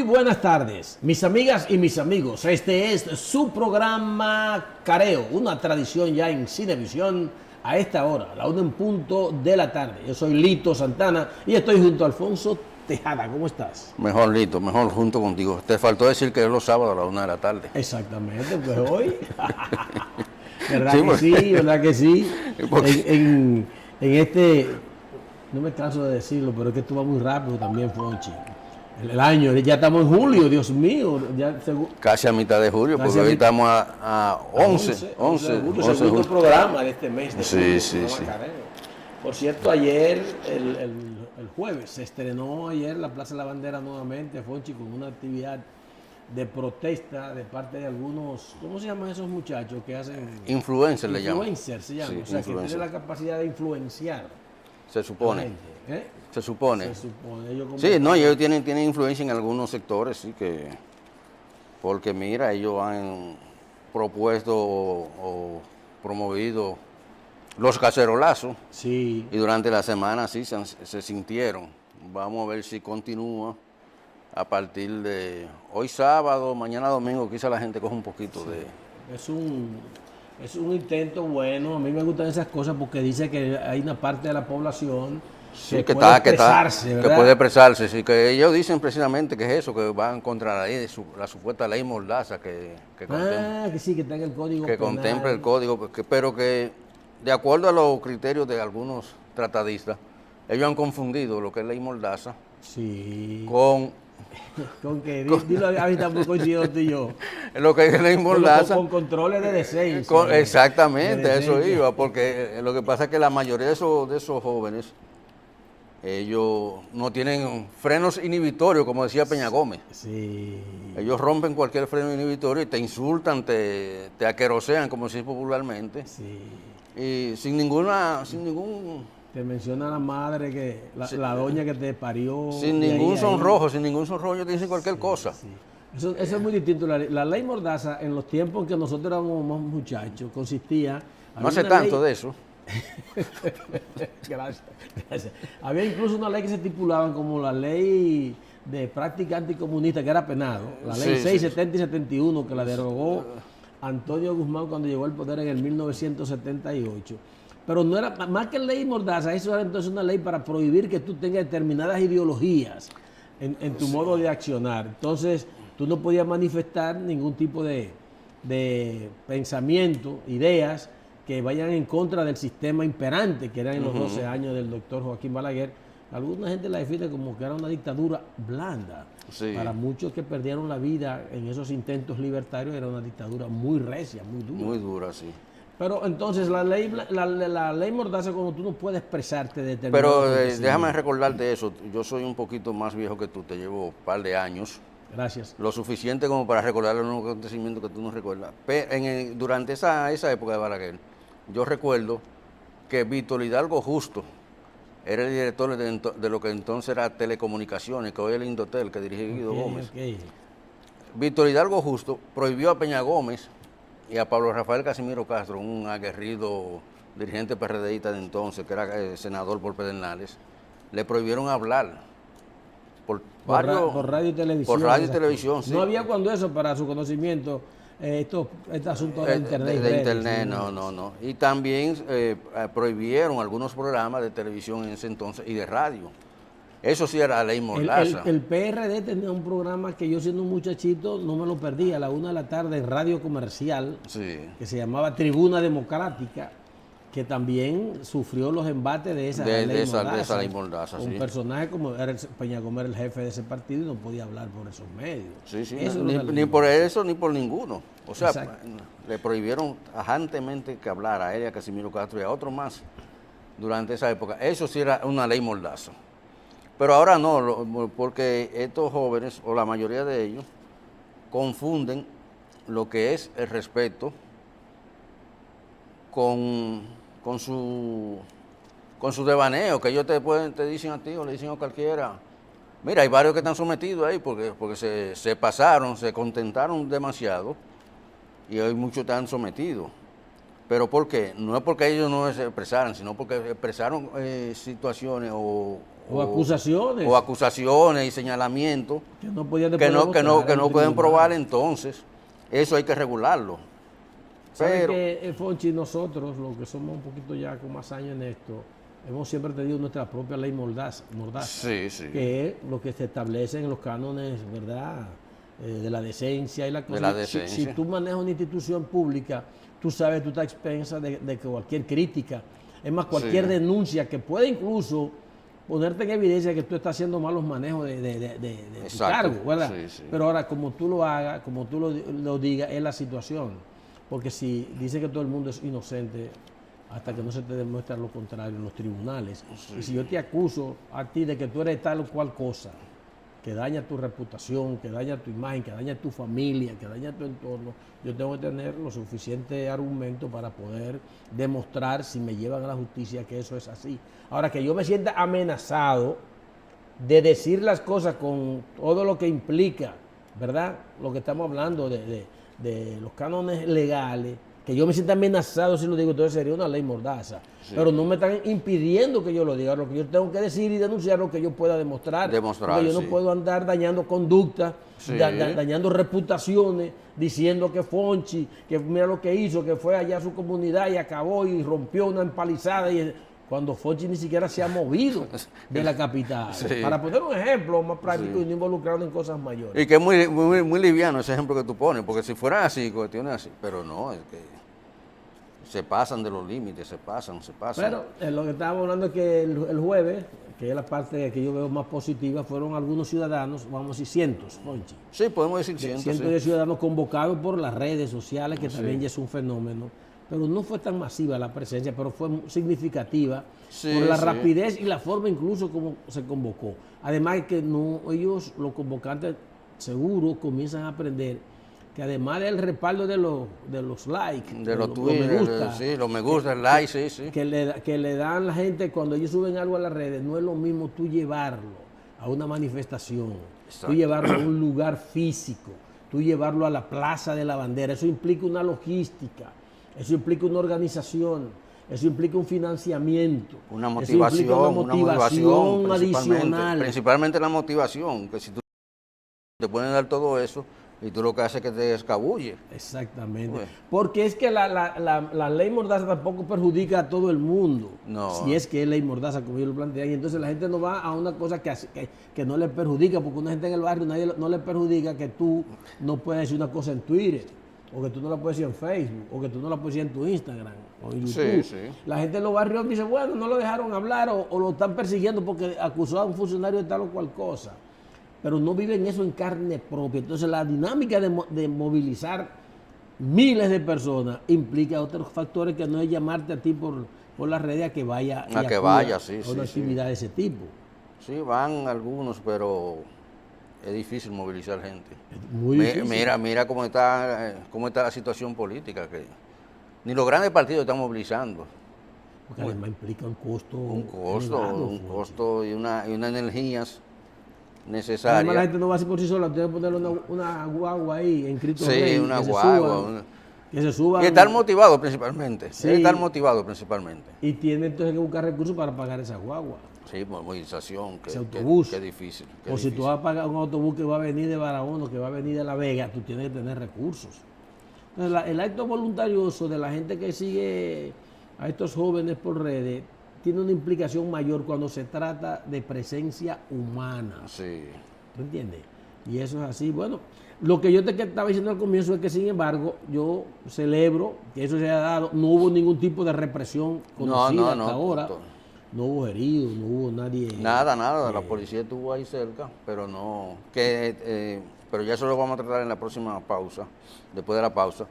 Muy buenas tardes, mis amigas y mis amigos. Este es su programa Careo, una tradición ya en Cinevisión a esta hora, la 1 en punto de la tarde. Yo soy Lito Santana y estoy junto a Alfonso Tejada. ¿Cómo estás? Mejor, Lito, mejor junto contigo. Te faltó decir que es los sábados a la 1 de la tarde. Exactamente, pues hoy. ¿Verdad Sí, que porque- sí? ¿Verdad que sí? Porque- En este, no me canso de decirlo, pero es que esto va muy rápido también, Fonchi. El año, ya estamos en julio, Dios mío. Ya Casi a mitad de julio, Casi porque a hoy mitad. estamos a 11 de julio, 11 de segundo julio. programa de este mes de Sí, julio, sí, programa sí. Careo. Por cierto, ayer, el jueves, se estrenó ayer la Plaza de la Bandera nuevamente, Fonchi, con una actividad de protesta de parte de algunos, ¿cómo se llaman esos muchachos que hacen? Influencer le llaman. Influencers se llaman, Sí, o sea, que influencer. tienen la capacidad de influenciar Se a la supone. gente. ¿Eh? Se supone. Se supone. Ellos Sí, no, y convocaron- ellos tienen influencia en algunos sectores, sí que. Porque mira, ellos han propuesto o promovido los cacerolazos Sí, y durante la semana sí se sintieron. Vamos a ver si continúa a partir de hoy sábado, mañana domingo, quizá la gente coja un poquito de. es un intento bueno. A mí me gustan esas cosas porque dice que hay una parte de la población Sí, que puede expresarse, que ¿verdad? puede expresarse, sí, que ellos dicen precisamente que es eso, que van contra la ley la supuesta ley Mordaza Que sí, que está en el código que penal. contempla el código, pero que de acuerdo a los criterios de algunos tratadistas, ellos han confundido lo que es ley Mordaza Sí. con Con que, dilo, a mí tampoco coincido tú y yo. lo que es ley Mordaza. Con controles de decencia. Exactamente, de a eso decencia. iba, porque lo que pasa es que la mayoría de esos jóvenes, ellos no tienen frenos inhibitorios, como decía Peña Gómez. Sí. Ellos rompen cualquier freno inhibitorio y te insultan, te aquerosean, como se dice popularmente, Sí. y sin ningún Te menciona la madre, la doña que te parió. sin y ahí, ningún ahí. sonrojo, sin ningún sonrojo, te dicen cualquier cosa. Sí. Eso es muy distinto. La ley Mordaza, en los tiempos en que nosotros éramos más muchachos, consistía. No hace una tanto ley- de eso. Gracias, gracias. Había incluso una ley que se estipulaban como la ley de práctica anticomunista, que era penado. La ley Sí, 6, sí. 70 y 71, que la derogó Antonio Guzmán cuando llegó al poder en el 1978. Pero no era más que ley Mordaza, eso era entonces una ley para prohibir que tú tengas determinadas ideologías en tu modo de accionar. Entonces, tú no podías manifestar ningún tipo de pensamiento, ideas que vayan en contra del sistema imperante, que eran en los 12 años del doctor Joaquín Balaguer. Alguna gente la define como que era una dictadura blanda. Sí. Para muchos que perdieron la vida en esos intentos libertarios, era una dictadura muy recia, muy dura. Muy dura, sí. Pero entonces la ley Mordaza, cuando tú no puedes expresarte de Pero determinado déjame acontecimiento. recordarte eso. Yo soy un poquito más viejo que tú, te llevo un par de años. Gracias. Lo suficiente como para recordar los acontecimientos que tú no recuerdas. Durante esa época de Balaguer, yo recuerdo que Víctor Hidalgo Justo era el director de lo que entonces era Telecomunicaciones, que hoy es el Indotel, que dirige Guido Ok, Gómez. ok. Víctor Hidalgo Justo prohibió a Peña Gómez y a Pablo Rafael Casimiro Castro, un aguerrido dirigente PRDista de entonces, que era senador por Pedernales, le prohibieron hablar por Por radio y televisión. Por radio y esas televisión, cosas. sí. No había cuando eso, para su conocimiento, este asunto de internet. y De redes, internet, sí. no. Y también prohibieron algunos programas de televisión en ese entonces y de radio. Eso sí era ley Mordaza. El PRD tenía un programa que yo siendo un muchachito no me lo perdía a la 1 de la tarde en radio comercial, Sí. que se llamaba Tribuna Democrática, que también sufrió los embates de esa ley De esa Mordaza. ley Mordaza, Un sí. personaje como era Peña Gómez, el jefe de ese partido, y no podía hablar por esos medios. Sí, sí, Eso ni, era una ni ley por Mordaza. eso ni por ninguno. O sea, Exacto. le prohibieron tajantemente que hablara a él, a Casimiro Castro y a otro más durante esa época. Eso sí era una ley Mordaza. Pero ahora no, porque estos jóvenes, o la mayoría de ellos, confunden lo que es el respeto con su devaneo, que ellos te dicen a ti o le dicen a cualquiera. Mira, hay varios que están sometidos ahí porque se pasaron, se contentaron demasiado y hoy muchos están sometidos. ¿Pero por qué? No es porque ellos no se expresaran, sino porque expresaron situaciones o O acusaciones. O acusaciones y señalamientos Que no podían que no, después demostrar que en no un pueden tribunal. probar, entonces eso hay que regularlo. ¿Sabe Pero, que, Fonchi, nosotros, los que somos un poquito ya con más años en esto, hemos siempre tenido nuestra propia ley mordaza, sí, sí, que es lo que se establece en los cánones, ¿verdad?, de la decencia y la cosa. de la Si decencia. tú manejas una institución pública, tú sabes, tú estás expensa de que cualquier crítica, es más, cualquier Sí. denuncia que pueda incluso ponerte en evidencia que tú estás haciendo malos manejos de tu Exacto. cargo, ¿verdad? Sí, sí. Pero ahora, como tú lo hagas, como tú lo digas, es la situación. Porque si dice que todo el mundo es inocente, hasta que no se te demuestre lo contrario en los tribunales. Sí. Y si yo te acuso a ti de que tú eres tal o cual cosa, que daña tu reputación, que daña tu imagen, que daña tu familia, que daña tu entorno, yo tengo que tener los suficientes argumentos para poder demostrar, si me llevan a la justicia, que eso es así. Ahora, que yo me sienta amenazado de decir las cosas con todo lo que implica, ¿verdad? Lo que estamos hablando de los cánones legales, que yo me sienta amenazado si lo digo, entonces sería una ley mordaza. Sí. Pero no me están impidiendo que yo lo diga. Lo que yo tengo que decir y denunciar lo que yo pueda demostrar. Demostrar, porque yo no sí. puedo andar dañando conductas, Sí. dañando reputaciones, diciendo que Fonchi, que mira lo que hizo, que fue allá a su comunidad y acabó y rompió una empalizada. Cuando Fonchi ni siquiera se ha movido de la capital. Sí. Para poner un ejemplo más práctico Sí. y no involucrado en cosas mayores. Y que es muy liviano ese ejemplo que tú pones, porque si fuera así, cuestiones así, pero no, es que se pasan de los límites, se pasan. Pero lo que estábamos hablando es que el jueves, que es la parte que yo veo más positiva, fueron algunos ciudadanos, vamos a decir cientos, Fonchi. Sí, podemos decir cientos, Cientos sí. de ciudadanos convocados por las redes sociales, que Sí. también ya es un fenómeno. Pero no fue tan masiva la presencia, pero fue significativa Sí, por la sí. rapidez y la forma incluso como se convocó. Además que no, ellos, los convocantes, seguro comienzan a aprender que además del respaldo de los likes, De los me Twitter, gusta, sí, los me gusta, el like, sí, sí. que le dan la gente cuando ellos suben algo a las redes, no es lo mismo tú llevarlo a una manifestación, Exacto. tú llevarlo a un lugar físico, tú llevarlo a la Plaza de la Bandera. Eso implica una logística, eso implica una organización, eso implica un financiamiento, Una eso motivación, implica una motivación principalmente, adicional. principalmente la motivación, que si tú te pueden dar todo eso y tú lo que haces es que te escabulle. Exactamente. Bueno. Porque es que la ley mordaza tampoco perjudica a todo el mundo. No. Si es que es ley mordaza, como yo lo planteé. Y entonces la gente no va a una cosa que no le perjudica, porque una gente en el barrio no le perjudica que tú no puedes decir una cosa en Twitter, o que tú no la puedes decir en Facebook, o que tú no la puedes decir en tu Instagram, o en YouTube. Sí, sí. La gente en los barrios dice, bueno, no lo dejaron hablar, o lo están persiguiendo porque acusó a un funcionario de tal o cual cosa. Pero no viven eso en carne propia. Entonces la dinámica de movilizar miles de personas implica otros factores que no es llamarte a ti por las redes a que vaya A que acuda vaya, sí, a una sí, actividad de ese tipo. Sí, van algunos, pero es difícil movilizar gente. Muy difícil. Mira cómo está la situación política, que ni los grandes partidos están movilizando. Porque además implica un costo. Un elevado, costo y unas energías Además la necesarias. gente no va así por sí sola, tiene que ponerle una guagua ahí en Cristo Sí, Rey, una que se guagua, suban, que se suban. Y estar motivado principalmente. Sí. Estar motivado principalmente. Y tiene entonces que buscar recursos para pagar esa guagua. Sí, movilización, que Ese autobús. que difícil. O si tú vas a pagar un autobús que va a venir de Barahona o que va a venir de La Vega, tú tienes que tener recursos. Entonces, el acto voluntarioso de la gente que sigue a estos jóvenes por redes tiene una implicación mayor cuando se trata de presencia humana. Sí. ¿Tú entiendes? Y eso es así. Bueno, lo que yo te estaba diciendo al comienzo es que, sin embargo, yo celebro que eso se haya dado. No hubo ningún tipo de represión conocida hasta ahora. No hubo heridos, no hubo nadie. Nada. La policía estuvo ahí cerca, pero no. Pero ya eso lo vamos a tratar en la próxima pausa, después de la pausa.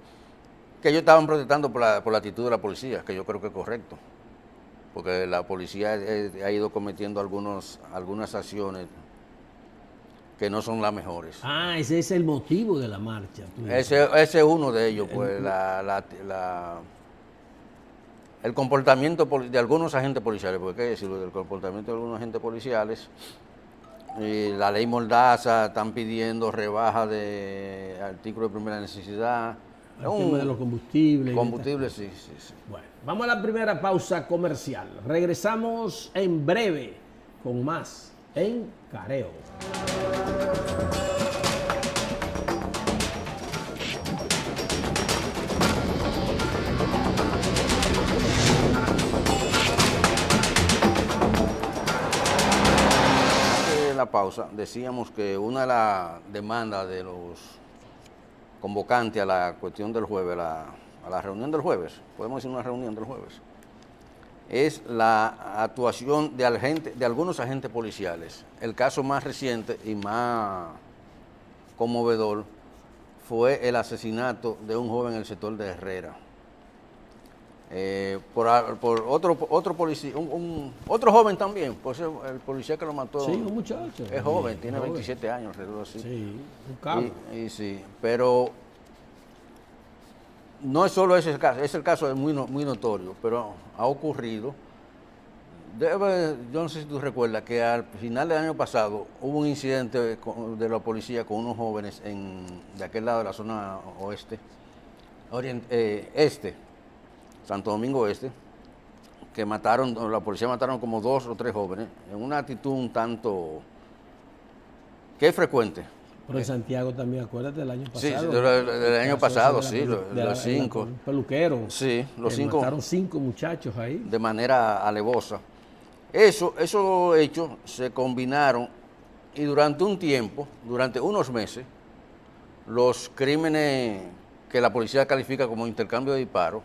Que ellos estaban protestando por la actitud de la policía, que yo creo que es correcto. Porque la policía ha ido cometiendo algunas acciones que no son las mejores. Ah, ese es el motivo de la marcha. Ese es uno de ellos, pues, el comportamiento de algunos agentes policiales, porque hay que decirlo, del comportamiento de algunos agentes policiales. Y la ley Mordaza, están pidiendo rebaja de artículos de primera necesidad. El tema de los combustibles. Combustibles, sí. Bueno, vamos a la primera pausa comercial. Regresamos en breve con más en Careo. La pausa, decíamos que una de las demandas de los convocantes a la cuestión del jueves, a la reunión del jueves, podemos decir una reunión del jueves, es la actuación de algunos agentes policiales. El caso más reciente y más conmovedor fue el asesinato de un joven en el sector de Herrera. Por otro policía, otro joven también, pues el policía que lo mató. Sí, un muchacho. Es joven, Sí, tiene joven. 27 años, alrededor así. Sí, un cabo. Sí, pero no es solo ese caso, ese caso es muy notorio, pero ha ocurrido. Yo no sé si tú recuerdas que al final del año pasado hubo un incidente de la policía con unos jóvenes de aquel lado de la zona oeste, Santo Domingo Este, que la policía mataron como 2 o 3 jóvenes en una actitud un tanto que es frecuente. Pero en Santiago también, acuérdate del año Sí, pasado. del año pasado, sí, los 5. Un peluquero. Sí, los 5. Mataron 5 muchachos ahí. De manera alevosa. Esos hechos se combinaron y durante un tiempo, durante unos meses, los crímenes que la policía califica como intercambio de disparos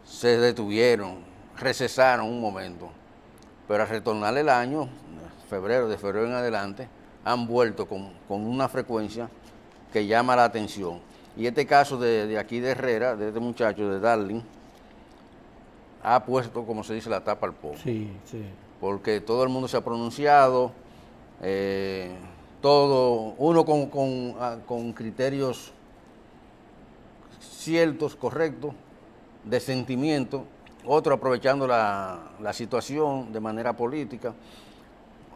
se detuvieron, recesaron un momento, pero al retornar el año, de febrero en adelante, han vuelto con una frecuencia que llama la atención. Y este caso de aquí de Herrera, de este muchacho de Darling, ha puesto, como se dice, la tapa al pomo. Sí, sí. Porque todo el mundo se ha pronunciado, uno con criterios ciertos, correctos, de sentimiento, otro aprovechando la situación de manera política.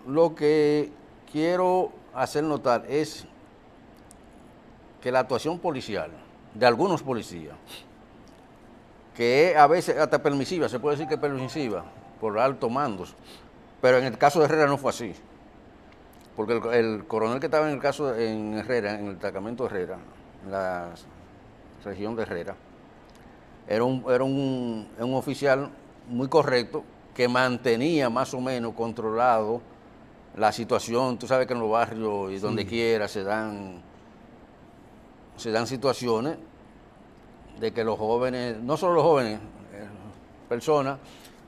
Lo que quiero hacer notar es que la actuación policial de algunos policías, que es a veces hasta permisiva, se puede decir que es permisiva por altos mandos, pero en el caso de Herrera no fue así, porque el coronel que estaba en el caso en Herrera, en el destacamento de Herrera, en la región de Herrera, era un oficial muy correcto que mantenía más o menos controlado la situación. Tú sabes que en los barrios y donde quiera se dan situaciones de que los jóvenes, no solo los jóvenes, personas,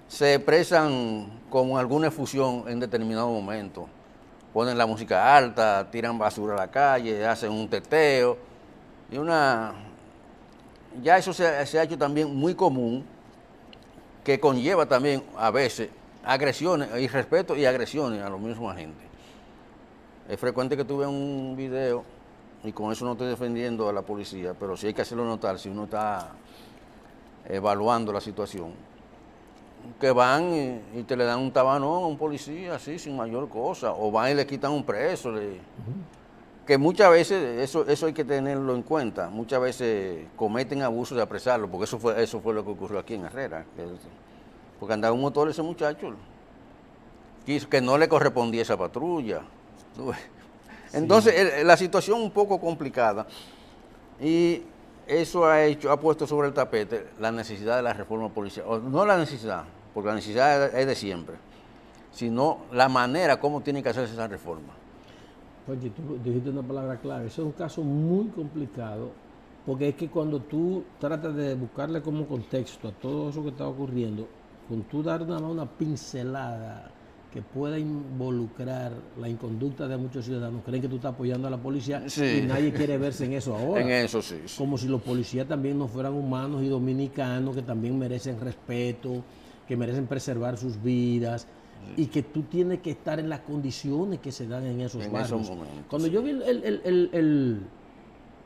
se expresan con alguna efusión en determinado momento. Ponen la música alta, tiran basura a la calle, hacen un teteo y ya eso se ha hecho también muy común, que conlleva también a veces agresiones, irrespeto y agresiones a los mismos agentes. Es frecuente que tú veas un video, y con eso no estoy defendiendo a la policía, pero sí hay que hacerlo notar si uno está evaluando la situación, que van y te le dan un tabanón a un policía así sin mayor cosa, o van y le quitan un preso. Que muchas veces, eso hay que tenerlo en cuenta, muchas veces cometen abusos de apresarlo, porque eso fue lo que ocurrió aquí en Herrera, porque andaba un motor ese muchacho, que no le correspondía esa patrulla. Entonces, la situación un poco complicada, y eso ha puesto sobre el tapete la necesidad de la reforma policial, o no la necesidad, porque la necesidad es de siempre, sino la manera como tiene que hacerse esa reforma. Oye, tú dijiste una palabra clave. Eso es un caso muy complicado, porque es que cuando tú tratas de buscarle como contexto a todo eso que está ocurriendo, con tú dar una pincelada que pueda involucrar la inconducta de muchos ciudadanos, creen que tú estás apoyando a la policía, Sí. y nadie quiere verse en eso ahora. En eso sí. Como si los policías también no fueran humanos y dominicanos, que también merecen respeto, que merecen preservar sus vidas, y que tú tienes que estar en las condiciones que se dan en esos barrios. Esos momentos, Cuando yo vi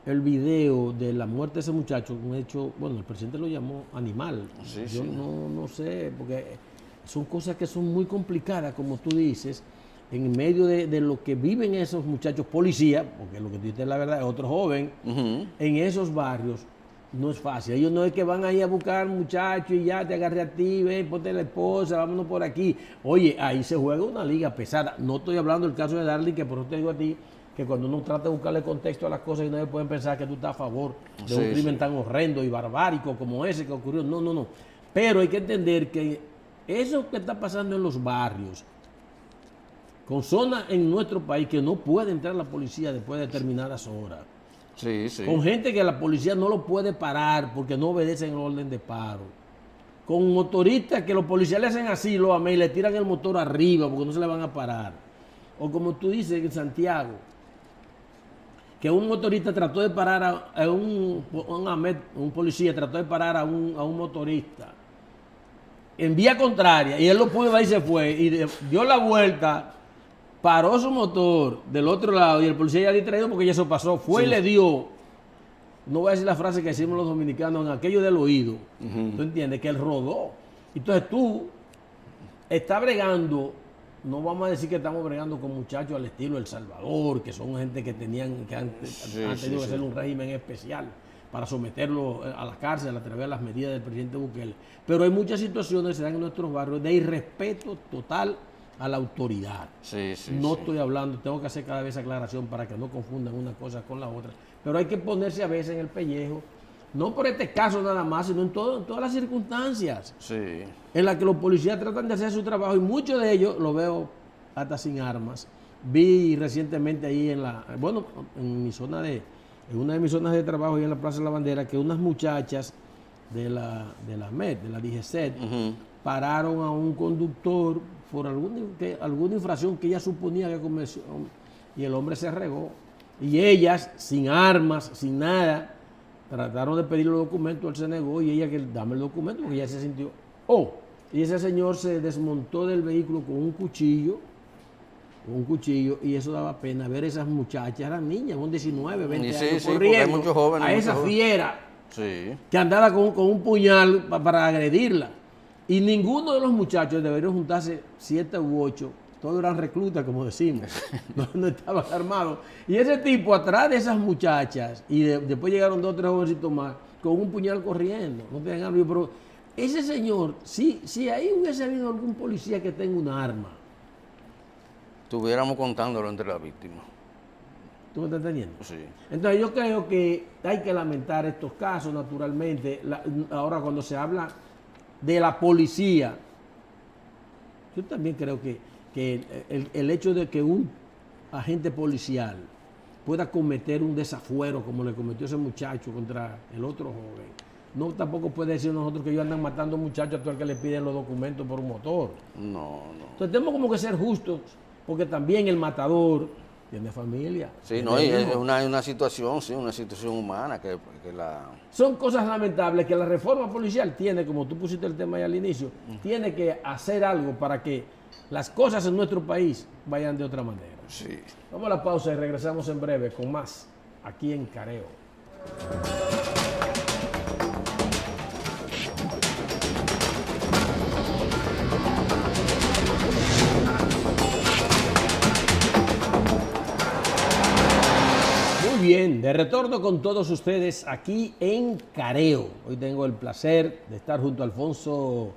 el video de la muerte de ese muchacho, un hecho, bueno, el presidente lo llamó animal. Sí, Yo sí. no sé, porque son cosas que son muy complicadas, como tú dices, en medio de lo que viven esos muchachos policías, porque lo que tú dices es la verdad, es otro joven, Ujú. en esos barrios, No es fácil. Ellos no es que van ahí a buscar muchachos y ya te agarré a ti, ven, ponte la esposa, vámonos por aquí. Oye, ahí se juega una liga pesada. No estoy hablando del caso de Darling, que por eso te digo a ti que cuando uno trata de buscarle contexto a las cosas y nadie pueden pensar que tú estás a favor de un crimen tan horrendo y barbárico como ese que ocurrió. No, no, no. Pero hay que entender que eso que está pasando en los barrios, con zonas en nuestro país que no puede entrar la policía después de determinadas horas, Sí, sí. con gente que la policía no lo puede parar porque no obedecen el orden de paro, con motoristas que los policías le hacen así, lo amé, y le tiran el motor arriba porque no se le van a parar, o como tú dices en Santiago, que un motorista trató de parar un policía trató de parar a un motorista en vía contraria y él lo pudo ver y se fue y dio la vuelta, paró su motor del otro lado y el policía ya distraído porque ya eso pasó, fue y le dio, no voy a decir la frase que decimos los dominicanos, en aquello del oído, ¿tú entiendes? Que él rodó. Entonces tú estás bregando, no vamos a decir que estamos bregando con muchachos al estilo El Salvador, que son gente que han tenido que hacer un régimen especial para someterlo a la cárcel a través de las medidas del presidente Bukele. Pero hay muchas situaciones que se dan en nuestros barrios de irrespeto total a la autoridad. No estoy hablando, tengo que hacer cada vez aclaración para que no confundan una cosa con la otra, pero hay que ponerse a veces en el pellejo, no por este caso nada más, sino en todas las circunstancias en las que los policías tratan de hacer su trabajo y muchos de ellos lo veo hasta sin armas. Vi recientemente ahí en una de mis zonas de trabajo y en la Plaza de la Bandera, que unas muchachas de la MED, de la DGCET, pararon a un conductor por alguna infracción que ella suponía que cometió y el hombre se regó. Y ellas, sin armas, sin nada, trataron de pedir los documentos, él se negó y ella que dame el documento porque ella se sintió. Y ese señor se desmontó del vehículo con un cuchillo y eso daba pena ver esas muchachas, eran niñas, con 19, 20 años, corriendo muchos jóvenes, a esa fiera que andaba con un puñal para agredirla. Y ninguno de los muchachos deberían juntarse 7 u 8, todos eran reclutas, como decimos, no estaban armados. Y ese tipo atrás de esas muchachas, y después llegaron 2 o 3 jovencitos más, con un puñal corriendo, no tenían arma. Pero ese señor, si ahí hubiese habido algún policía que tenga una arma, estuviéramos contándolo entre las víctimas. ¿Tú me estás entendiendo? Sí. Entonces yo creo que hay que lamentar estos casos, naturalmente. Ahora cuando se habla de la policía, yo también creo que el hecho de que un agente policial pueda cometer un desafuero como le cometió ese muchacho contra el otro joven, no tampoco puede decir nosotros que ellos andan matando muchachos a todo el que le piden los documentos por un motor. No. Entonces tenemos como que ser justos, porque también el matador tiene familia. Sí, no, y es una situación, una situación humana que la... Son cosas lamentables que la reforma policial tiene, como tú pusiste el tema ahí al inicio, tiene que hacer algo para que las cosas en nuestro país vayan de otra manera. Sí. Vamos a la pausa y regresamos en breve con más aquí en Careo. Bien, de retorno con todos ustedes aquí en Careo. Hoy tengo el placer de estar junto a Alfonso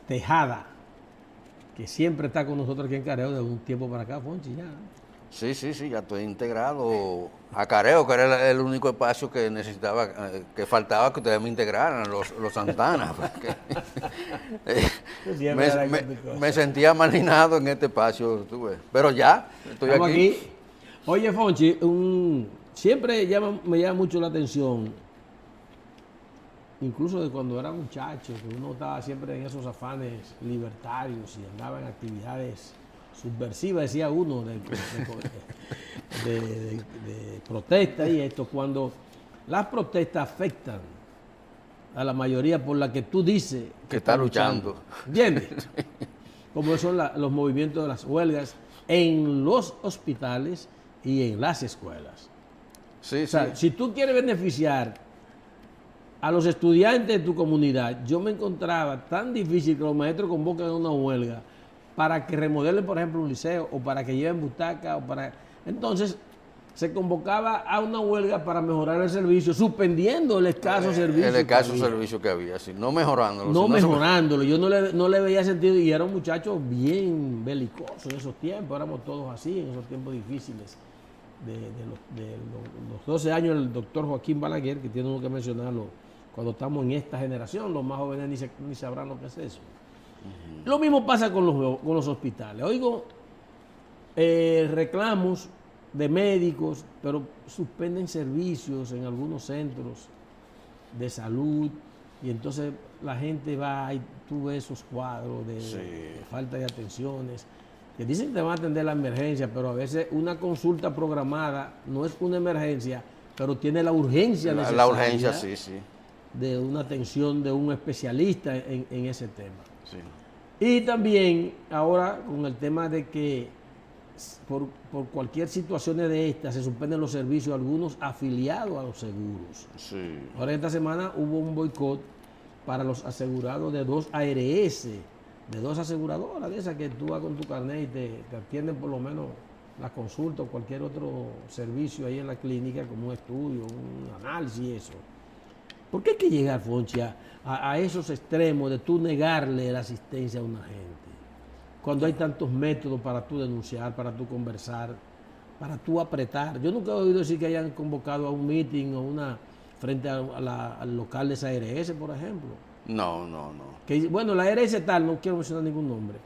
Tejada, que siempre está con nosotros aquí en Careo de un tiempo para acá, Fonchi, ya. Sí, ya estoy integrado a Careo, que era el único espacio que necesitaba, que faltaba que ustedes me integraran, los Santana. Me sentía marginado en este espacio, pero ya, estoy aquí. Oye, Fonchi, siempre me llama mucho la atención, incluso de cuando era muchacho, que uno estaba siempre en esos afanes libertarios y andaba en actividades subversivas, decía uno, de protesta y esto, cuando las protestas afectan a la mayoría por la que tú dices que está luchando. ¿Entiendes? Como son los movimientos de las huelgas en los hospitales y en las escuelas. Sí, o sea, si tú quieres beneficiar a los estudiantes de tu comunidad, yo me encontraba tan difícil que los maestros convoquen a una huelga para que remodelen, por ejemplo, un liceo o para que lleven butacas o para... Entonces, se convocaba a una huelga para mejorar el servicio, suspendiendo el escaso servicio. El escaso servicio que había, sí, no mejorándolo. No mejorándolo, yo no le veía sentido y era un muchacho bien belicoso en esos tiempos, éramos todos así, en esos tiempos difíciles. De los 12 años, el doctor Joaquín Balaguer, que tiene uno que mencionarlo cuando estamos en esta generación, los más jóvenes ni sabrán lo que es eso. Lo mismo pasa con los hospitales. Oigo reclamos de médicos, pero suspenden servicios en algunos centros de salud y entonces la gente va y tú ves esos cuadros de falta de atenciones, que dicen que te van a atender la emergencia, pero a veces una consulta programada no es una emergencia, pero tiene la urgencia necesaria. La urgencia, sí, sí. De una atención de un especialista en ese tema. Sí. Y también ahora con el tema de que por cualquier situación de estas se suspenden los servicios algunos afiliados a los seguros. Sí. Ahora esta semana hubo un boicot para los asegurados de 2 ARS, de 2 aseguradoras de esas que tú vas con tu carnet y te atienden por lo menos la consulta o cualquier otro servicio ahí en la clínica, como un estudio, un análisis y eso. ¿Por qué hay que llegar, Fonchi, a esos extremos de tú negarle la asistencia a una gente? Cuando hay tantos métodos para tú denunciar, para tú conversar, para tú apretar. Yo nunca he oído decir que hayan convocado a un meeting o una frente al local de esa ARS, por ejemplo. No. Que, bueno, la ARS tal, no quiero mencionar ningún nombre.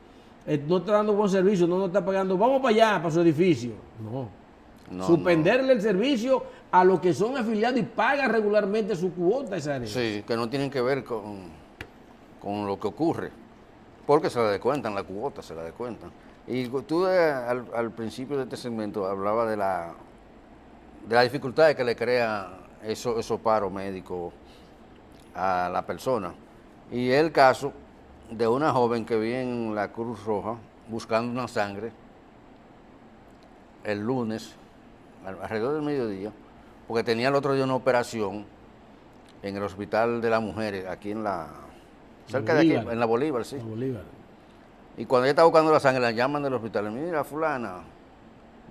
No está dando buen servicio, no nos está pagando, vamos para allá, para su edificio. No. Suspenderle el servicio a los que son afiliados y pagan regularmente su cuota esa ARS. Sí, que no tienen que ver con lo que ocurre. Porque se la descuentan, la cuota se la descuentan. Y tú al principio de este segmento hablaba de la dificultad que le crea esos paros médicos a la persona. Y el caso de una joven que vi en la Cruz Roja buscando una sangre el lunes, alrededor del mediodía, porque tenía el otro día una operación en el Hospital de las Mujeres, aquí cerca de aquí, en la Bolívar, sí. Bolívar. Y cuando ella está buscando la sangre, la llaman del hospital. Mira, fulana,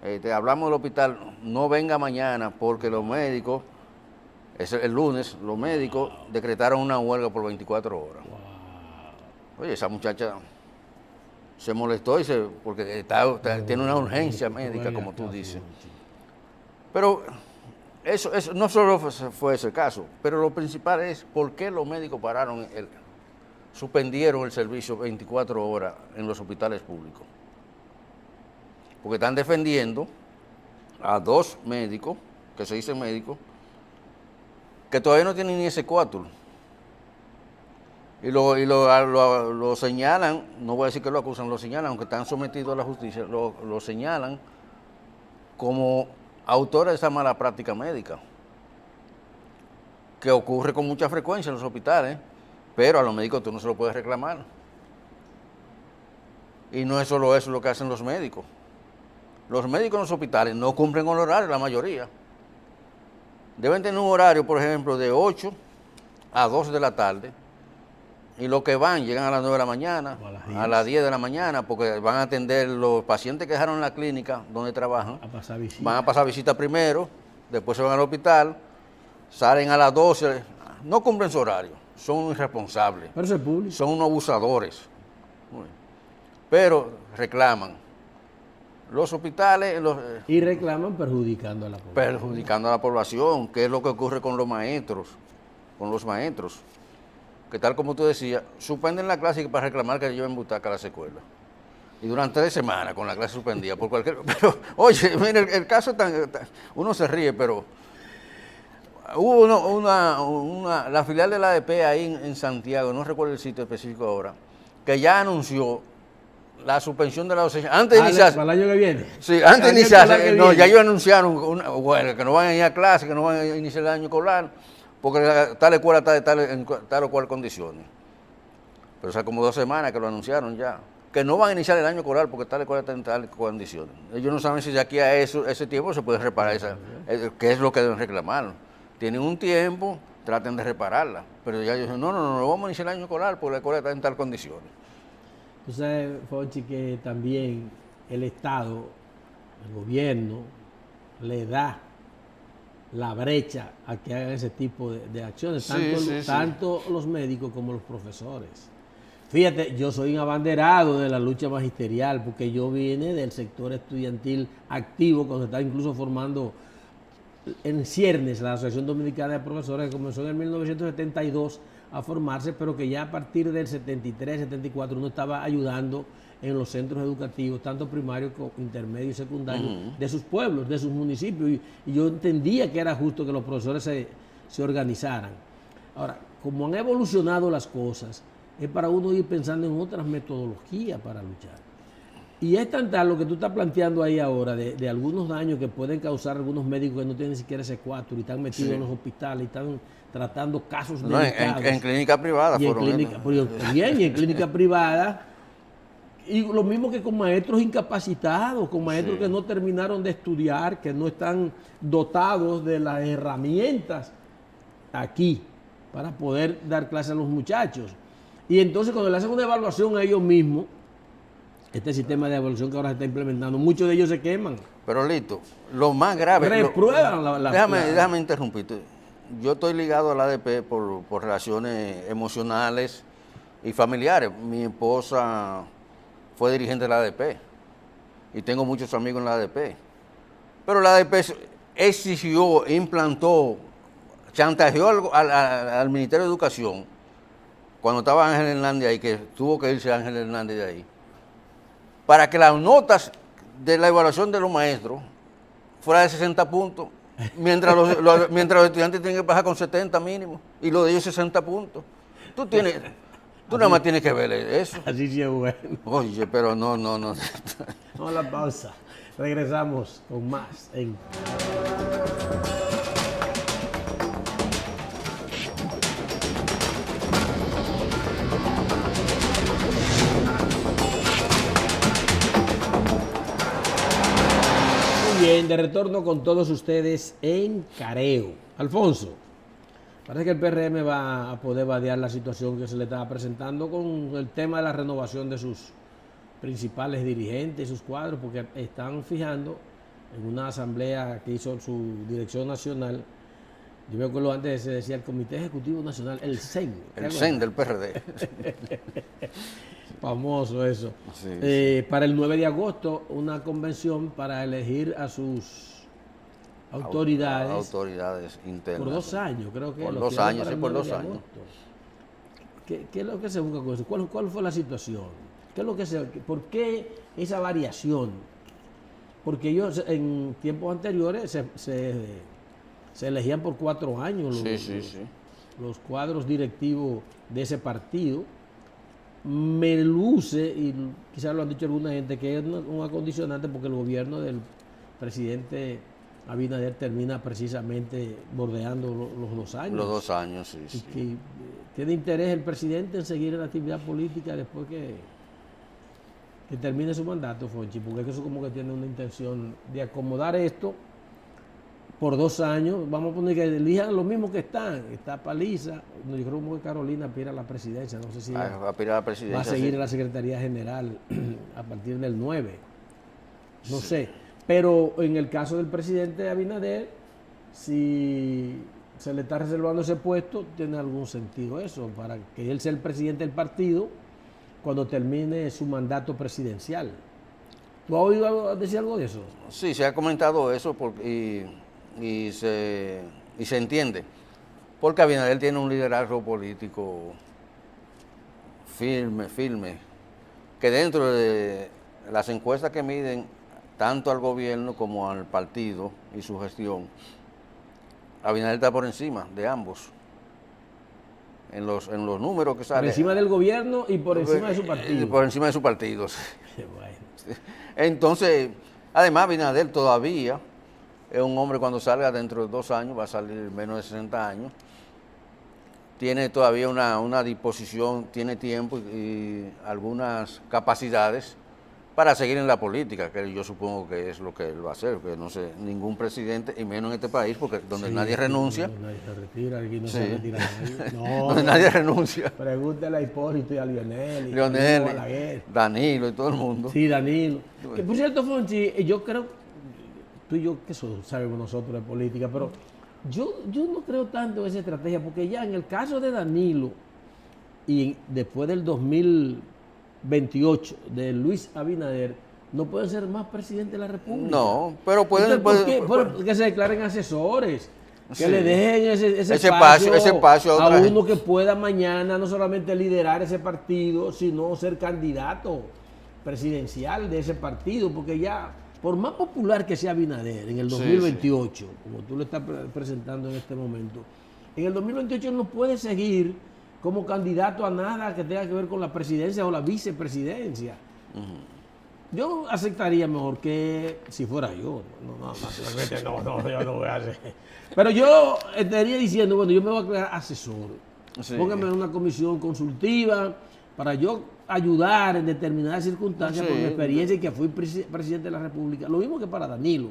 te hablamos del hospital, no venga mañana porque los médicos, el lunes, los médicos decretaron una huelga por 24 horas. Wow. Oye, esa muchacha se molestó porque tiene una urgencia médica, como tú dices. Pero eso no solo fue ese caso, pero lo principal es por qué los médicos suspendieron el servicio 24 horas en los hospitales públicos. Porque están defendiendo a 2 médicos, que se dicen médicos, que todavía no tienen ni ese cuátro. Y lo señalan, no voy a decir que lo acusan, lo señalan, aunque están sometidos a la justicia, lo señalan como autores de esa mala práctica médica, que ocurre con mucha frecuencia en los hospitales. Pero a los médicos tú no se lo puedes reclamar. Y no es solo eso lo que hacen los médicos. Los médicos en los hospitales no cumplen con el horario, la mayoría. Deben tener un horario, por ejemplo, de 8 a 2 de la tarde. Y los que llegan a las 9 de la mañana, a las 10 de la mañana, porque van a atender los pacientes que dejaron en la clínica donde trabajan. Van a pasar visita primero, después se van al hospital, salen a las 12, no cumplen su horario. Son irresponsables. Pero eso es público. Son unos abusadores. Pero reclaman. Los hospitales... y reclaman perjudicando a la población. Perjudicando a la población, que es lo que ocurre con los maestros. Que tal como tú decías, suspenden la clase para reclamar que lleven butaca a las escuelas. Y durante 3 semanas con la clase suspendida. Pero, oye, mira, el caso es tan... Uno se ríe, pero... Hubo la filial de la ADP ahí en Santiago, no recuerdo el sitio específico ahora, que ya anunció la suspensión de la docencia. Antes de iniciarse. ¿Para el año que viene? Sí, antes de iniciarse. No, ya ellos anunciaron que no van a ir a clase, que no van a iniciar el año escolar, porque tal escuela está en tal o cual condiciones. Pero o sea, como 2 semanas que lo anunciaron ya. Que no van a iniciar el año escolar porque tal escuela está en tal condiciones. Ellos no saben si de aquí a ese tiempo se puede reparar qué es lo que deben reclamar. Tienen un tiempo, traten de repararla. Pero ya ellos dicen, no vamos a iniciar el año escolar porque la escuela está en tal condiciones. Tú sabes, Fonchi, que también el Estado, el gobierno, le da la brecha a que hagan ese tipo de acciones, Sí, tanto los médicos como los profesores. Fíjate, yo soy un abanderado de la lucha magisterial porque yo vine del sector estudiantil activo cuando estaba incluso formando en ciernes la Asociación Dominicana de Profesores, que comenzó en el 1972 a formarse, pero que ya a partir del 73, 74 uno estaba ayudando en los centros educativos, tanto primarios como intermedios y secundarios, de sus pueblos, de sus municipios, y yo entendía que era justo que los profesores se organizaran. Ahora, como han evolucionado las cosas, es para uno ir pensando en otras metodologías para luchar. Y es tan tal lo que tú estás planteando ahí ahora, de algunos daños que pueden causar algunos médicos que no tienen ni siquiera ese cuatro y están metidos en los hospitales y están tratando casos delicados. En clínica privada y en clínica, bien, y en clínica privada. Y lo mismo que con maestros incapacitados, con maestros que no terminaron de estudiar, que no están dotados de las herramientas aquí para poder dar clase a los muchachos. Y entonces cuando le hacen una evaluación a ellos mismos, este sistema de evaluación que ahora se está implementando, muchos de ellos se queman. Pero Lito, lo más grave... Reprueban déjame interrumpirte. Yo estoy ligado al ADP por relaciones emocionales y familiares. Mi esposa fue dirigente de la ADP y tengo muchos amigos en la ADP. Pero la ADP exigió, implantó, chantajeó al Ministerio de Educación cuando estaba Ángel Hernández ahí, que tuvo que irse Ángel Hernández de ahí, para que las notas de la evaluación de los maestros fuera de 60 puntos, mientras los estudiantes tienen que pasar con 70 mínimo, y los de ellos 60 puntos. Tú nada más tienes que ver eso. Así sí es bueno. Oye, pero no. Vamos a la pausa. Regresamos con más en... Bien, de retorno con todos ustedes en Careo. Alfonso, parece que el PRM va a poder vadear la situación que se le estaba presentando con el tema de la renovación de sus principales dirigentes y sus cuadros, porque están fijando en una asamblea que hizo su dirección nacional. Yo me acuerdo antes se decía el Comité Ejecutivo Nacional, el CEN. El CEN del PRD. Famoso eso. Sí. Para el 9 de agosto, una convención para elegir a sus autoridades. Autoridades internas. Por 2 años, creo que. Por 2 años, sí, por 2 años. ¿Qué es lo que se busca con eso? ¿Cuál fue la situación? ¿Por qué esa variación? Porque ellos en tiempos anteriores se elegían por 4 años los cuadros directivos de ese partido. Me luce, y quizás lo han dicho alguna gente, que es un acondicionante porque el gobierno del presidente Abinader termina precisamente bordeando los 2 años. Los 2 años, sí. Y que tiene interés el presidente en seguir en la actividad política después que termine su mandato, Fonchi, porque eso como que tiene una intención de acomodar esto por 2 años. Vamos a poner que elijan los mismos que están. Está Paliza, yo creo que Carolina aspira a la presidencia, no sé si va a seguir en la Secretaría General a partir del 9, no sé. Pero en el caso del presidente Abinader, si se le está reservando ese puesto, tiene algún sentido eso, para que él sea el presidente del partido cuando termine su mandato presidencial. ¿Tú has oído decir algo de eso? Sí, se ha comentado eso y se entiende, porque Abinader tiene un liderazgo político firme, que dentro de las encuestas que miden tanto al gobierno como al partido y su gestión, Abinader está por encima de ambos. En los números que salen. Por encima del gobierno y por encima de su partido. Por encima de su partido, sí. Qué bueno. Entonces, además Abinader todavía es un hombre, cuando salga dentro de 2 años, va a salir menos de 60 años, tiene todavía una disposición, tiene tiempo y algunas capacidades para seguir en la política, que yo supongo que es lo que él va a hacer, porque no sé, ningún presidente, y menos en este país, porque donde nadie renuncia. Nadie se retira, aquí no se retira nadie. No, donde nadie renuncia. Pregúntale a Hipólito y a Lionel, Danilo y todo el mundo. Sí, Danilo. Que por cierto, Fonchi, yo creo, tú y yo, que eso sabemos nosotros de política, pero yo no creo tanto en esa estrategia, porque ya en el caso de Danilo y después del 2028 de Luis Abinader, no pueden ser más presidente de la República. No, pero pueden... Entonces, ¿por qué? Que se declaren asesores, que Sí. le dejen ese Ese espacio a a otra uno gente. que pueda mañana no solamente liderar ese partido, sino ser candidato presidencial de ese partido, porque ya, por más popular que sea Abinader en el Sí, 2028, como tú lo estás presentando en este momento, en el 2028 él no puede seguir como candidato a nada que tenga que ver con la presidencia o la vicepresidencia. Yo aceptaría mejor que si fuera yo. Yo no voy a hacer. Pero yo estaría diciendo, bueno, yo me voy a crear asesor. Sí. Póngame en una comisión consultiva para yo ayudar en determinadas circunstancias Sí. por mi experiencia y que fui presidente de la República. Lo mismo que para Danilo.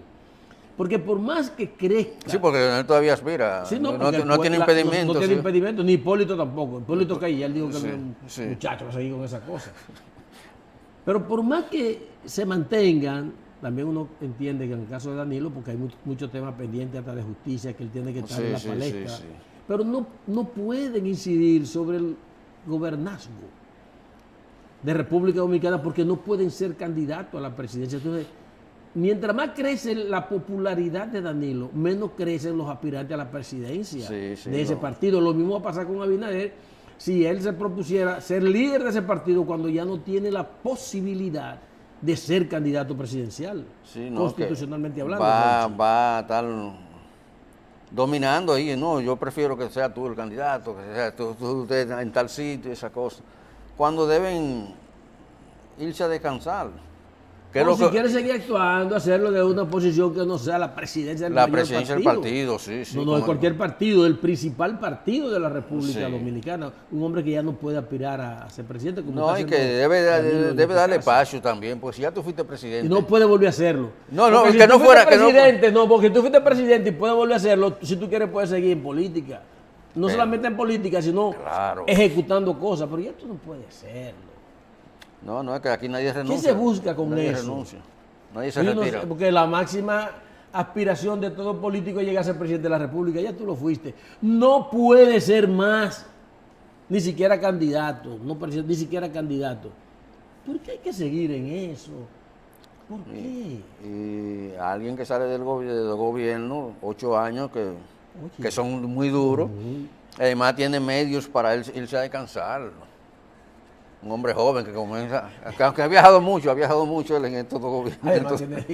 Porque por más que crezca... Sí, porque él todavía aspira. Sí, no porque tiene impedimento. No tiene sí. impedimento, ni Hipólito tampoco. Hipólito que ya él dijo que Sí, era un sí. muchacho, va a seguir con esa cosa. Pero por más que se mantengan, también uno entiende que en el caso de Danilo, porque hay muchos temas pendientes hasta de justicia que él tiene que estar Sí, en la sí, palestra, sí, sí. pero no pueden incidir sobre el gobernazgo de República Dominicana porque no pueden ser candidatos a la presidencia. Entonces, mientras más crece la popularidad de Danilo, menos crecen los aspirantes a la presidencia Sí, sí, de ese no. partido. Lo mismo va a pasar con Abinader si él se propusiera ser líder de ese partido cuando ya no tiene la posibilidad de ser candidato presidencial, Sí, no, constitucionalmente que hablando. va a estar dominando ahí. No, yo prefiero que sea tú el candidato, que sea usted en tal sitio, esa cosa. Cuando deben irse a descansar. Que es O lo si que- quiere seguir actuando, hacerlo de una posición que no sea la presidencia del la mayor presidencia del partido, sí, sí. No, como- de cualquier partido, el principal partido de la República Sí. Dominicana. Un hombre que ya no puede aspirar a ser presidente. Como No, está y que haciendo debe Danilo en este darle caso. espacio también, pues si ya tú fuiste presidente. Y no puede volver a hacerlo. No, no, Porque si que tú no fuiste fuera- que no- presidente, no, porque tú fuiste presidente y puedes volver a hacerlo, si tú quieres puedes seguir en política. No Pero- solamente en política, sino Claro. ejecutando cosas. Pero ya tú no puedes hacerlo. No, es que aquí nadie renuncia. se busca con nadie eso? renuncia. Nadie se Yo no retira. sé, porque la máxima aspiración de todo político es llegar a ser presidente de la República. Ya tú lo fuiste. No puede ser más, ni siquiera candidato. No presidente, ni siquiera candidato. ¿Por qué hay que seguir en eso? ¿Por qué? Y alguien que sale del gobierno, 8 años, que son muy duros, además tiene medios para él irse a descansar. Un hombre joven que comienza, aunque ha viajado mucho él en estos dos gobiernos. Además Entonces,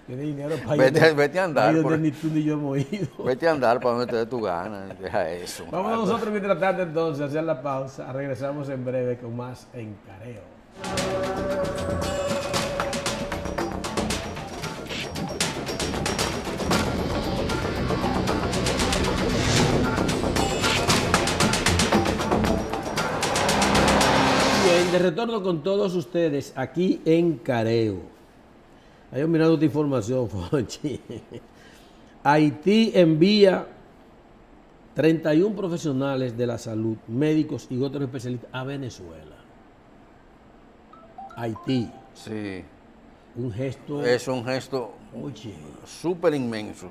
tiene dinero para ir. vete a andar ahí por donde ahí. ni tú ni yo hemos ido. vete a andar para donde te dé tu gana, deja eso. Vamos nosotros mientras tanto entonces a hacer la pausa. Regresamos en breve con más en Careo. Bien, de retorno con todos ustedes aquí en Careo. Hay mirando esta información, Fonchi. Haití envía 31 profesionales de la salud, médicos y otros especialistas a Venezuela. Haití, Sí, un gesto, es un gesto oye, súper inmenso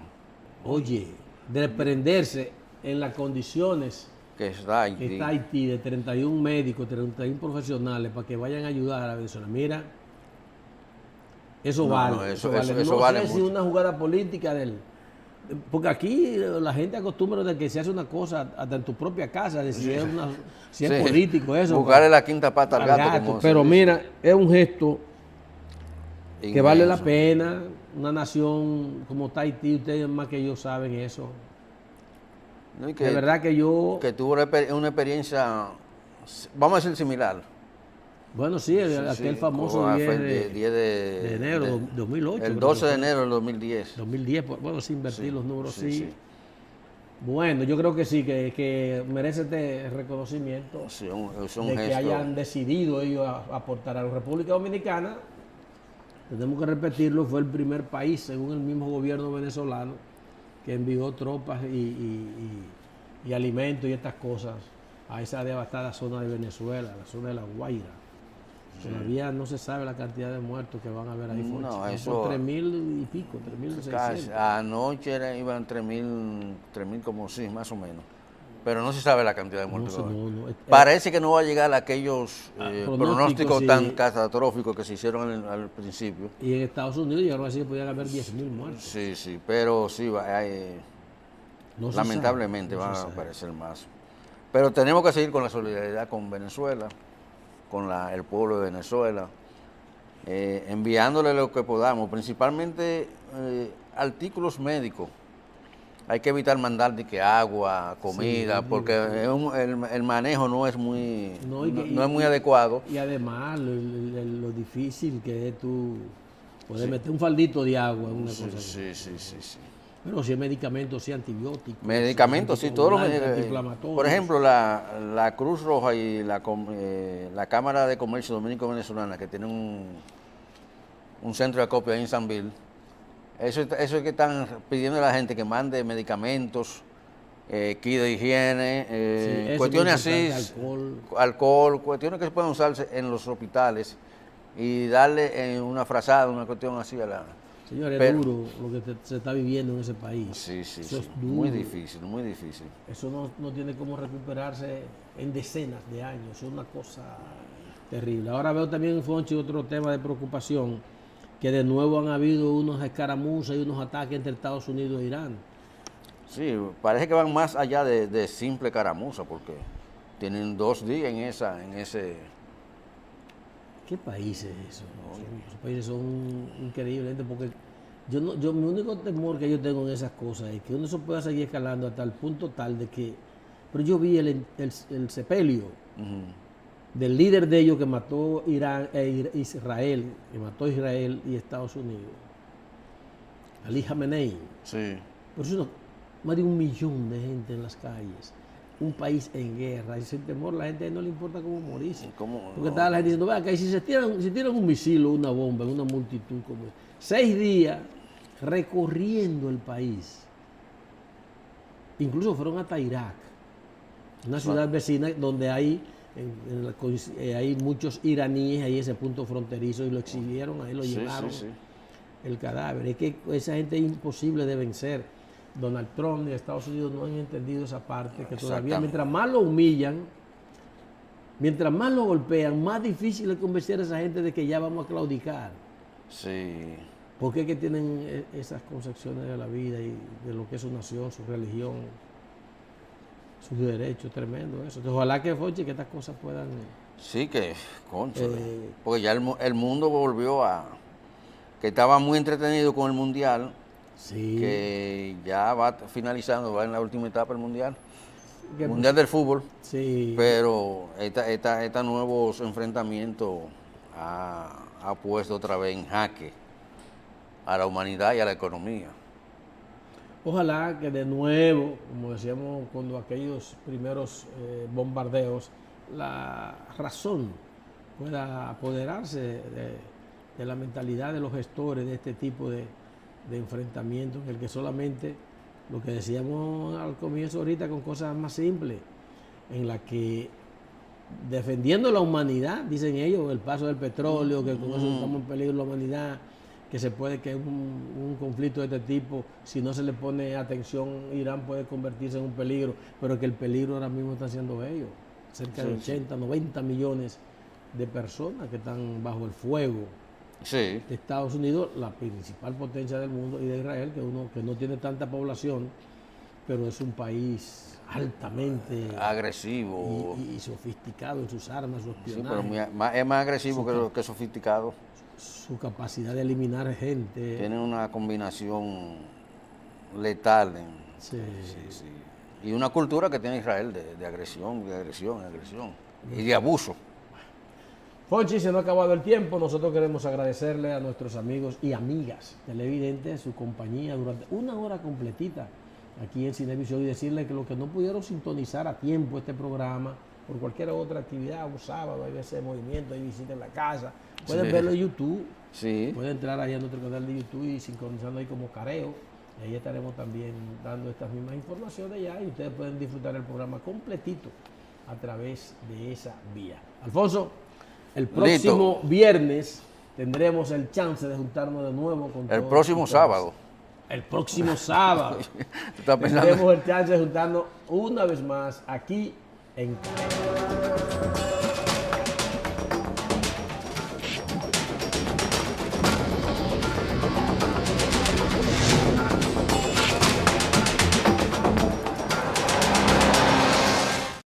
oye, de prenderse en las condiciones que está que Haití. está Haití, de 31 médicos, 31 profesionales, para que vayan a ayudar a Venezuela. Mira, eso No, vale. no, eso eso- vale. eso No vale sé si mucho. una jugada política del... Porque aquí la gente acostumbra de que se hace una cosa hasta en tu propia casa, de si es, si es Sí, político, eso. buscarle la quinta pata al gato. como se Pero dice. mira, es un gesto que Inmenso. vale la pena. Una nación como está Haití, ustedes más que yo saben eso. No, y que, De verdad que yo... que tuvo una experiencia, vamos a decir, similar. Bueno, sí, aquel Sí, famoso fue 10 el 10 de enero de 2008. El creo 12 que de fue. enero del 2010. 2010, bueno, sin invertir Sí, los números, sí, sí. sí. Bueno, yo creo que sí, que merece este reconocimiento Sí, es un de que gesto. hayan decidido ellos aportar a la República Dominicana. Tenemos que repetirlo, fue el primer país, según el mismo gobierno venezolano, que envió tropas y alimentos y estas cosas a esa devastada zona de Venezuela, la zona de La Guaira. Todavía no se sabe la cantidad de muertos que van a haber ahí. No, eso... Por 3.000 y pico, 3.600. Anoche iban 3.000 como sí, más o menos. Pero no se sabe la cantidad de muertos. Parece que no va a llegar a aquellos pronósticos sí, tan catastróficos que se hicieron al principio. Y en Estados Unidos llegaron a decir que podían haber 10.000 muertos. Sí, pero sí, lamentablemente van a aparecer más. Pero tenemos que seguir con la solidaridad con Venezuela, con el pueblo de Venezuela, enviándole lo que podamos, principalmente artículos médicos. Hay que evitar mandar de que agua, comida, porque el manejo no es muy, no es muy adecuado. Y además lo difícil que es tú poder meter un faldito de agua en una cosa así. Sí. Pero si es medicamentos, si antibióticos. Medicamentos, sí, todos los medicamentos. Por ejemplo, la Cruz Roja y la Cámara de Comercio Dominico-Venezolana, que tienen un centro de acopio ahí en Sanville, eso es que están pidiendo a la gente que mande medicamentos, kit de higiene, cuestiones así, alcohol, cuestiones que se pueden usarse en los hospitales y darle una frazada, una cuestión así a la... Señores, es duro lo que se está viviendo en ese país. Sí, eso es duro. Muy difícil. Eso no tiene cómo recuperarse en decenas de años, es una cosa terrible. Ahora veo también, Fonchi, otro tema de preocupación, que de nuevo han habido unos escaramuzas y unos ataques entre Estados Unidos e Irán. Sí, parece que van más allá de simple caramuza, porque tienen 2 días en ese... ¿Qué país es eso? Esos países son increíbles, porque mi único temor que yo tengo en esas cosas es que uno se pueda seguir escalando hasta el punto tal de que... Pero yo vi el sepelio del líder de ellos que mató Israel, que mató a Israel y Estados Unidos, Ali Khamenei. Sí. Por eso más de 1 millón de gente en las calles. Un país en guerra, y sin temor, la gente no le importa cómo morirse. Porque estaba la gente diciendo, vea, que si tiran un misil o una bomba en una multitud como 6 días recorriendo el país. Incluso fueron hasta Irak, una ciudad vecina donde hay muchos iraníes ahí, ese punto fronterizo, y lo exhibieron, ahí lo llevaron, el cadáver. Es que esa gente es imposible de vencer. Donald Trump y Estados Unidos no han entendido esa parte, que todavía mientras más lo humillan, mientras más lo golpean, más difícil es convencer a esa gente de que ya vamos a claudicar. Sí. Porque es que tienen esas concepciones de la vida y de lo que es su nación, su religión, sus derechos, tremendo eso. Entonces, ojalá que estas cosas puedan... Sí, que, concho, porque ya el mundo volvió que estaba muy entretenido con el Mundial. Sí. Que ya va finalizando, va en la última etapa del Mundial. Mundial del fútbol. Sí. Pero estos nuevos enfrentamientos ha puesto otra vez en jaque a la humanidad y a la economía. Ojalá que de nuevo, como decíamos cuando aquellos primeros bombardeos, la razón pueda apoderarse de la mentalidad de los gestores de este tipo de enfrentamiento, en el que solamente lo que decíamos al comienzo ahorita con cosas más simples, en la que defendiendo la humanidad, dicen ellos, el paso del petróleo, que con eso estamos en peligro la humanidad, que se puede que un conflicto de este tipo, si no se le pone atención, Irán puede convertirse en un peligro, pero que el peligro ahora mismo están siendo ellos, cerca de 80, 90 millones de personas que están bajo el fuego. Sí. De Estados Unidos, la principal potencia del mundo, y de Israel, que no tiene tanta población, pero es un país altamente agresivo y sofisticado en sus armas, su espionaje. Sí, pero es más agresivo que sofisticado. Su capacidad de eliminar gente. Tiene una combinación letal. Sí. Y una cultura que tiene Israel de agresión y de abuso. Fonchi, se nos ha acabado el tiempo. Nosotros queremos agradecerle a nuestros amigos y amigas televidentes su compañía durante 1 hora completita aquí en Cinevisión, y decirle que los que no pudieron sintonizar a tiempo este programa por cualquier otra actividad, un sábado, hay veces movimiento, hay visita en la casa, pueden verlo en YouTube. Sí. Pueden entrar ahí a nuestro canal de YouTube y sincronizando ahí como Careo. Y ahí estaremos también dando estas mismas informaciones ya, y ustedes pueden disfrutar el programa completito a través de esa vía. Alfonso. El próximo viernes tendremos el chance de juntarnos de nuevo con El todos próximo ustedes. sábado. El próximo sábado ¿Tú estás pensando? tendremos el chance de juntarnos una vez más aquí en Cadena.